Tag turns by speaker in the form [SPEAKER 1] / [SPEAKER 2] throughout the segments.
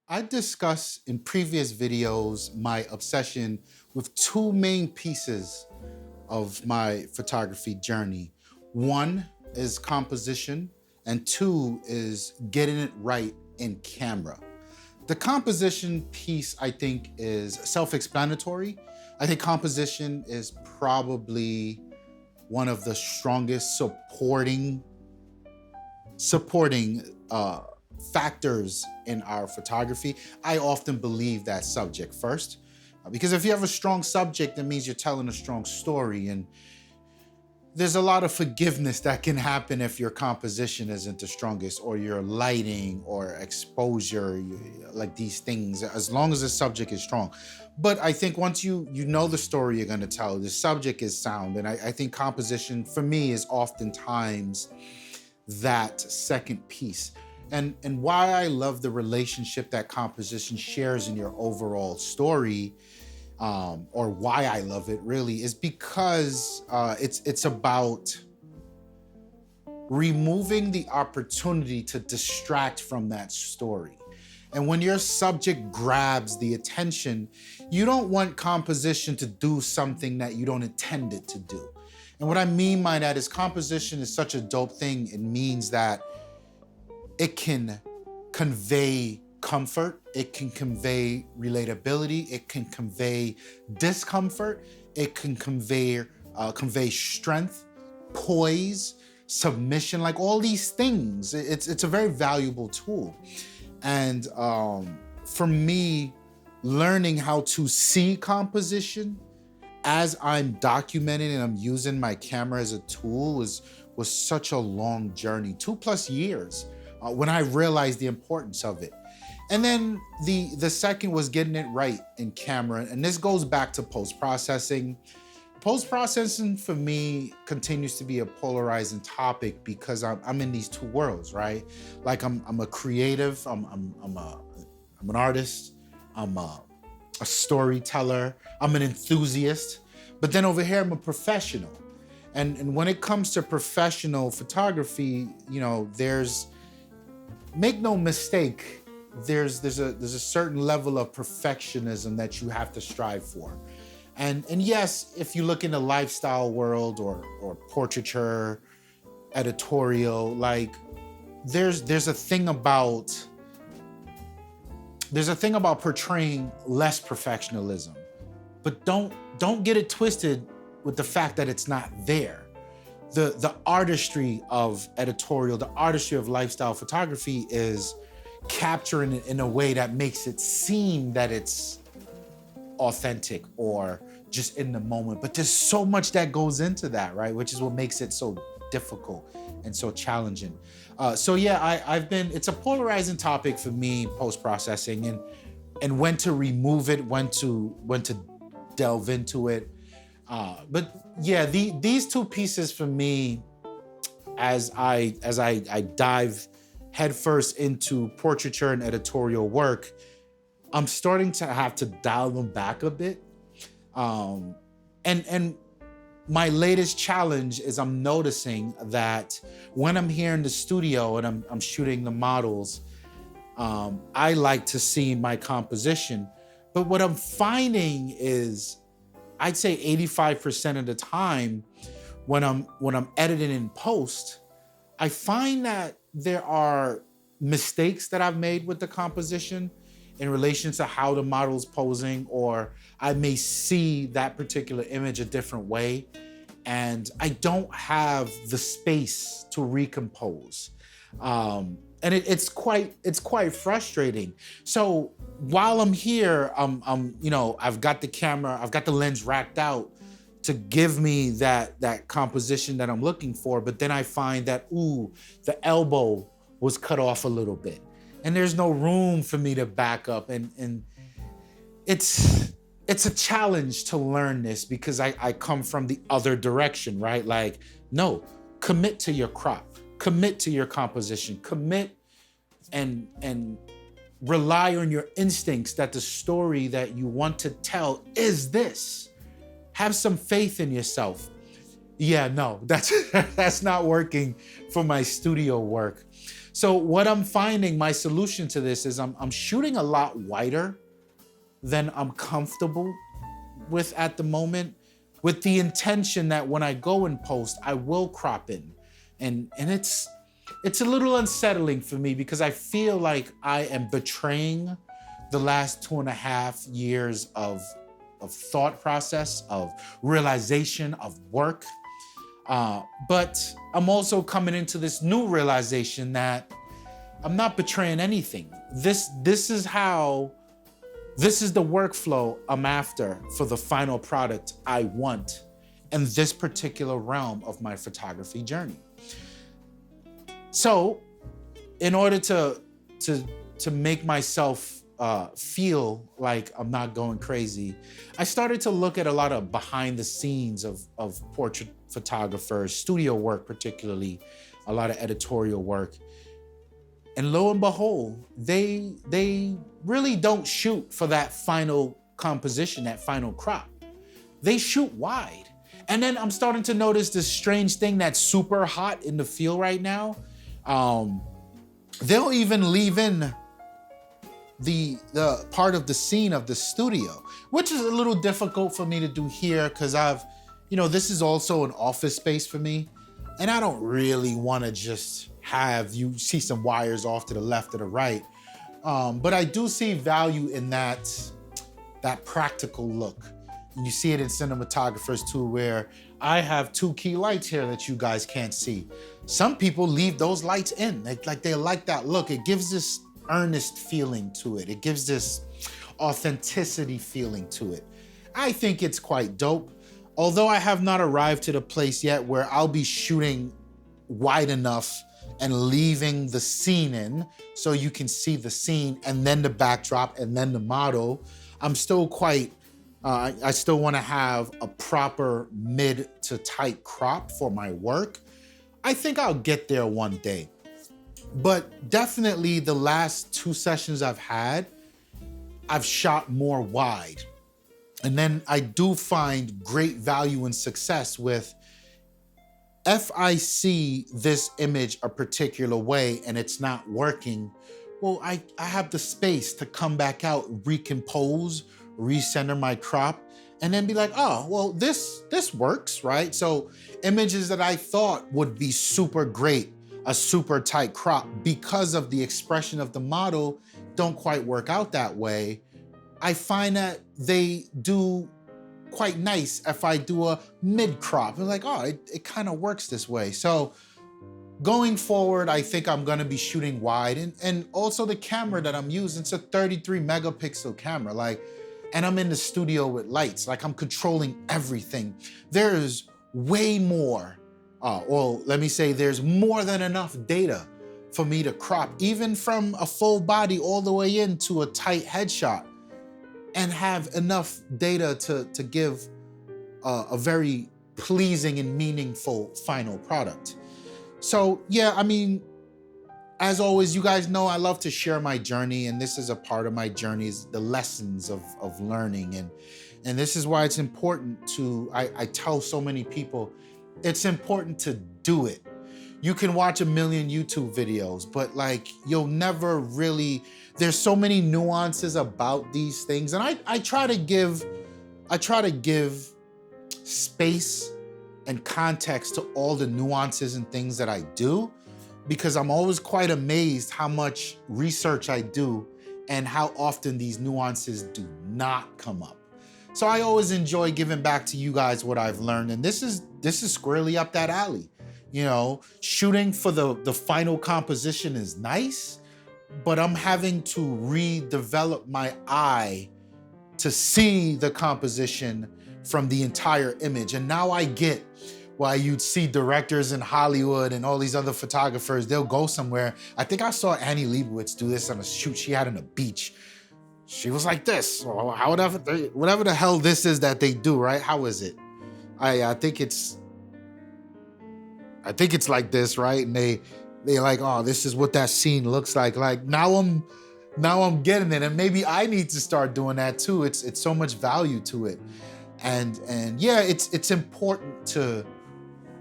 [SPEAKER 1] I discussed in previous videos my obsession with two main pieces of my photography journey. One is composition, and two is getting it right in camera. The composition piece, I think, is self explanatory. I think composition is probably one of the strongest supporting factors in our photography. I often believe that subject first, because if you have a strong subject, that means you're telling a strong story. And there's a lot of forgiveness that can happen if your composition isn't the strongest, or your lighting or exposure, like these things, as long as the subject is strong. But I think once you know the story you're going to tell, the subject is sound. And I think composition for me is oftentimes that second piece. And why I love the relationship that composition shares in your overall story, or why I love it really, is because it's about removing the opportunity to distract from that story. And when your subject grabs the attention, you don't want composition to do something that you don't intend it to do. And what I mean by that is composition is such a dope thing. It means that it can convey comfort, it can convey relatability, it can convey discomfort, it can convey strength, poise, submission, like all these things. It's a very valuable tool. And for me, learning how to see composition as I'm documenting and I'm using my camera as a tool was such a long journey, 2+ years, when I realized the importance of it. And then the second was getting it right in camera, and this goes back to post processing. Post processing for me continues to be a polarizing topic because I'm in these two worlds, right? Like I'm a creative, I'm an artist, I'm a storyteller, I'm an enthusiast, but then over here I'm a professional. And when it comes to professional photography, there's, make no mistake, there's a certain level of perfectionism that you have to strive for. And yes, if you look in the lifestyle world or portraiture, editorial, like there's a thing about portraying less perfectionism, but don't get it twisted with the fact that it's not there. The artistry of editorial, the artistry of lifestyle photography is capturing it in a way that makes it seem that it's authentic or just in the moment. But there's so much that goes into that, right? Which is what makes it so difficult and so challenging. So yeah, it's a polarizing topic for me, post-processing, and when to remove it, when to delve into it. But yeah, these two pieces for me, as I dive headfirst into portraiture and editorial work, I'm starting to have to dial them back a bit. And my latest challenge is I'm noticing that when I'm here in the studio and I'm shooting the models, I like to see my composition. But what I'm finding is, I'd say 85% of the time when I'm editing in post, I find that there are mistakes that I've made with the composition in relation to how the model's posing, or I may see that particular image a different way, and I don't have the space to recompose. And it's quite frustrating. So while I'm here, I've got the camera, I've got the lens racked out to give me that composition that I'm looking for. But then I find that, the elbow was cut off a little bit, and there's no room for me to back up. And it's a challenge to learn this because I come from the other direction, right? Like, no, commit to your crop, commit to your composition, commit and rely on your instincts that the story that you want to tell is this. Have some faith in yourself. Yeah, no, that's that's not working for my studio work. So what I'm finding, my solution to this is I'm shooting a lot wider than I'm comfortable with at the moment, with the intention that when I go in post, I will crop in. And it's a little unsettling for me because I feel like I am betraying the last 2.5 years of thought process, of realization, of work. But I'm also coming into this new realization that I'm not betraying anything. This is the workflow I'm after for the final product I want in this particular realm of my photography journey. So, in order to make myself feel like I'm not going crazy, I started to look at a lot of behind the scenes of portrait photographers, studio work particularly, a lot of editorial work. And lo and behold, they really don't shoot for that final composition, that final crop. They shoot wide. And then I'm starting to notice this strange thing that's super hot in the field right now. They'll even leave in the part of the scene of the studio, which is a little difficult for me to do here because this is also an office space for me. And I don't really want to just have you see some wires off to the left or the right. But I do see value in that practical look. And you see it in cinematographers too, where I have 2 key lights here that you guys can't see. Some people leave those lights in, they like that look. It gives this earnest feeling to it. It gives this authenticity feeling to it. I think it's quite dope. Although I have not arrived to the place yet where I'll be shooting wide enough and leaving the scene in so you can see the scene and then the backdrop and then the model. I'm still quite, I still wanna have a proper mid to tight crop for my work. I think I'll get there one day. But definitely the last 2 sessions I've had, I've shot more wide. And then I do find great value and success with, if I see this image a particular way and it's not working, well, I have the space to come back out, recompose, recenter my crop, and then be like, oh, well, this works, right? So images that I thought would be super great, a super tight crop, because of the expression of the model, don't quite work out that way. I find that they do quite nice if I do a mid crop. I'm like, oh, it kind of works this way. So going forward, I think I'm gonna be shooting wide, and also the camera that I'm using, it's a 33 megapixel camera, and I'm in the studio with lights, I'm controlling everything. There's way more, or let me say there's more than enough data for me to crop, even from a full body all the way into a tight headshot, and have enough data to give a very pleasing and meaningful final product. So yeah, I mean, as always, you guys know I love to share my journey, and this is a part of my journey, is the lessons of learning. And this is why it's important to, I tell so many people, it's important to do it. You can watch 1 million YouTube videos, but you'll never really, there's so many nuances about these things. And I try to give space and context to all the nuances and things that I do, because I'm always quite amazed how much research I do and how often these nuances do not come up. So I always enjoy giving back to you guys what I've learned. And this is squarely up that alley. Shooting for the final composition is nice, but I'm having to redevelop my eye to see the composition from the entire image. And now I get why you'd see directors in Hollywood and all these other photographers, they'll go somewhere. I think I saw Annie Leibovitz do this on a shoot she had on a beach. She was like this, or whatever the hell this is that they do, right? How is it? I think it's like this, right? And they like, oh, this is what that scene looks like. Now I'm getting it, and maybe I need to start doing that too. It's so much value to it, and yeah, it's important to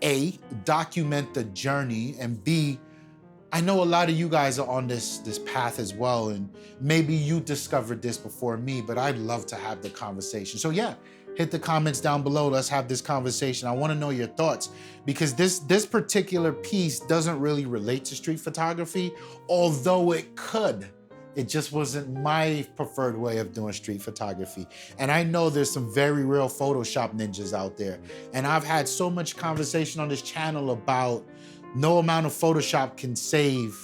[SPEAKER 1] A, document the journey, and B, I know a lot of you guys are on this path as well, and maybe you discovered this before me, but I'd love to have the conversation. So yeah, hit the comments down below. Let's have this conversation. I want to know your thoughts, because this particular piece doesn't really relate to street photography, although it could. It just wasn't my preferred way of doing street photography. And I know there's some very real Photoshop ninjas out there. And I've had so much conversation on this channel about no amount of Photoshop can save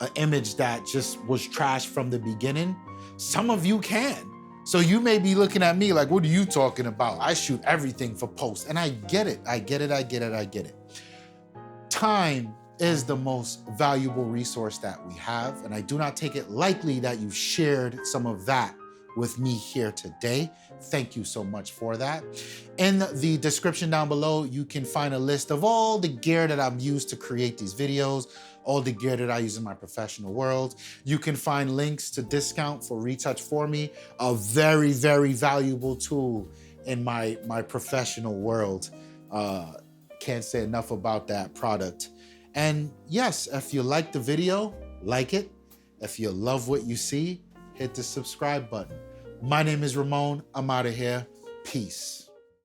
[SPEAKER 1] an image that just was trash from the beginning. Some of you can. So you may be looking at me like, what are you talking about? I shoot everything for post. And I get it, I get it, I get it, I get it. Time is the most valuable resource that we have, and I do not take it lightly that you've shared some of that with me here today. Thank you so much for that. In the description down below, you can find a list of all the gear that I've used to create these videos, all the gear that I use in my professional world. You can find links to discount for Retouch For Me, a very, very valuable tool in my professional world. Can't say enough about that product. And yes, if you like the video, like it. If you love what you see, hit the subscribe button. My name is Ramon. I'm out of here. Peace.